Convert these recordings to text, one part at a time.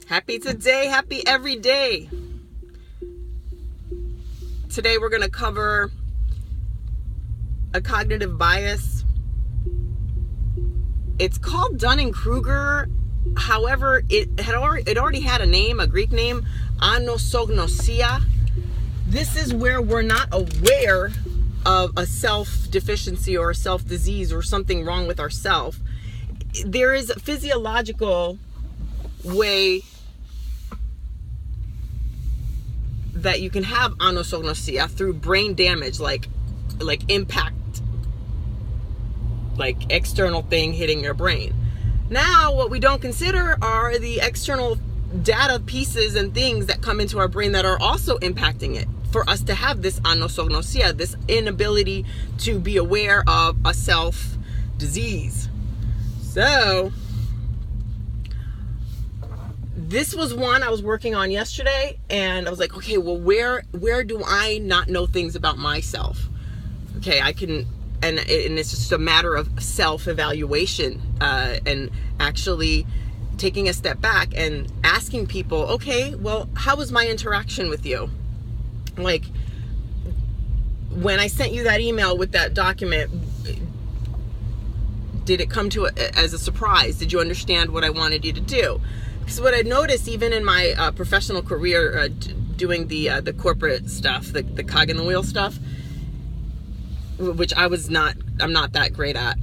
Happy today, happy every day. Today we're going to cover a cognitive bias. It's called Dunning-Kruger. However, it already had a name, a Greek name, anosognosia. This is where we're not aware of a self-deficiency or a self-disease or something wrong with ourself. There is a physiological way that you can have anosognosia through brain damage, like impact, like external thing hitting your brain. Now, what we don't consider are the external data pieces and things that come into our brain that are also impacting it for us to have this anosognosia, this inability to be aware of a self-disease. So, this was one I was working on yesterday, and I was like, okay, well, where do I not know things about myself? Okay, I can, and it's just a matter of self-evaluation, and actually taking a step back and asking people, okay, well, how was my interaction with you? Like, when I sent you that email with that document, did it come to as a surprise? Did you understand what I wanted you to do? Because what I noticed, even in my professional career, doing the corporate stuff, the cog in the wheel stuff, which I'm not that great at.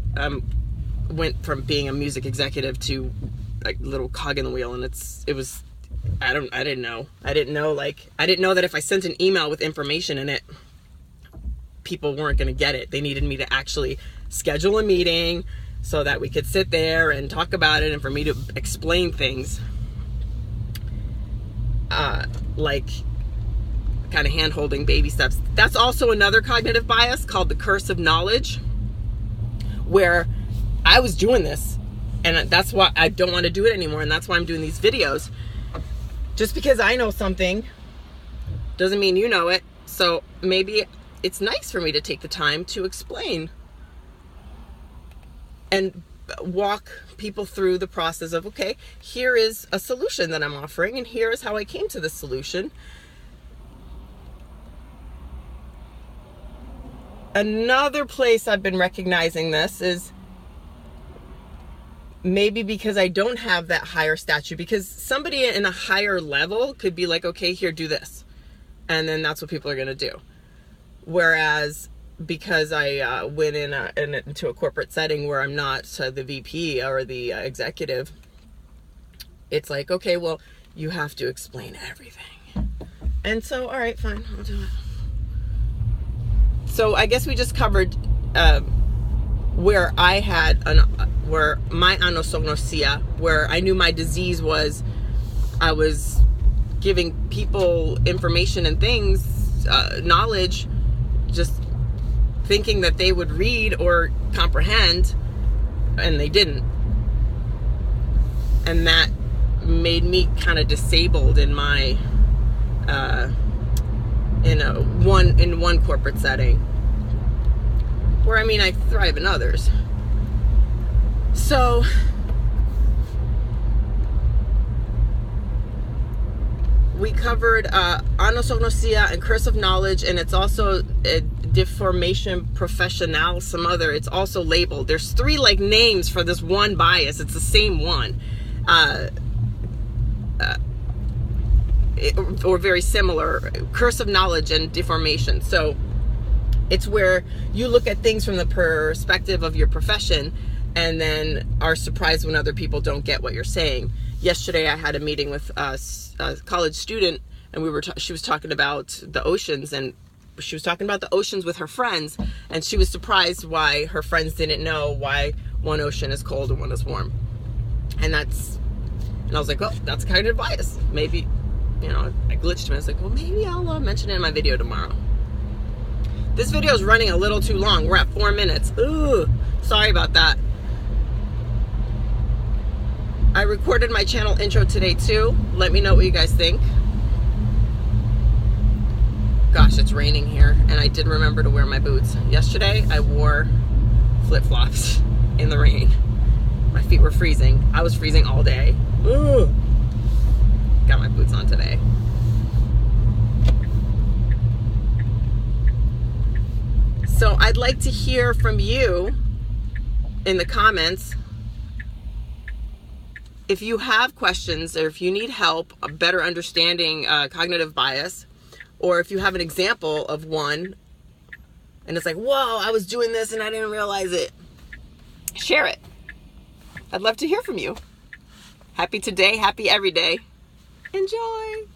Went from being a music executive to like little cog in the wheel, and I didn't know that if I sent an email with information in it, people weren't going to get it. They needed me to actually schedule a meeting so that we could sit there and talk about it, and for me to explain things, like kind of hand-holding baby steps. That's also another cognitive bias called the curse of knowledge, where I was doing this, and that's why I don't want to do it anymore, and that's why I'm doing these videos. Just because I know something doesn't mean you know it, so maybe it's nice for me to take the time to explain and walk people through the process of, okay, here is a solution that I'm offering, and here is how I came to this solution. Another place I've been recognizing this is maybe because I don't have that higher stature, because somebody in a higher level could be like, okay, here, do this. And then that's what people are going to do. Whereas because I went into a corporate setting where I'm not the VP or the executive, it's like, okay, well, you have to explain everything. And so, all right, fine, I'll do it. So I guess we just covered where I had where my anosognosia, where I knew my disease was, I was giving people information and things, knowledge, just thinking that they would read or comprehend, and they didn't. And that made me kind of disabled in my in one corporate setting, where I thrive in others. So we covered anosognosia and curse of knowledge, and it's also a deformation professional, some other. It's also labeled. There's 3 like names for this one bias. It's the same one, or very similar. Curse of knowledge and deformation. So it's where you look at things from the perspective of your profession, and then are surprised when other people don't get what you're saying. Yesterday, I had a meeting with a college student, and she was talking about the oceans, and she was talking about the oceans with her friends, and she was surprised why her friends didn't know why one ocean is cold and one is warm. And I was like, well, that's kind of bias. Maybe, I glitched him. I was like, well, maybe I'll mention it in my video tomorrow. This video is running a little too long. We're at 4 minutes. Ooh, sorry about that. I recorded my channel intro today too. Let me know what you guys think. Gosh, it's raining here, and I did remember to wear my boots. Yesterday, I wore flip-flops in the rain. My feet were freezing. I was freezing all day. Ugh. got my boots on today. So I'd like to hear from you in the comments if you have questions, or if you need help better understanding cognitive bias, or if you have an example of one and it's like, whoa, I was doing this and I didn't realize it. Share it. I'd love to hear from you. Happy today, happy every day. Enjoy.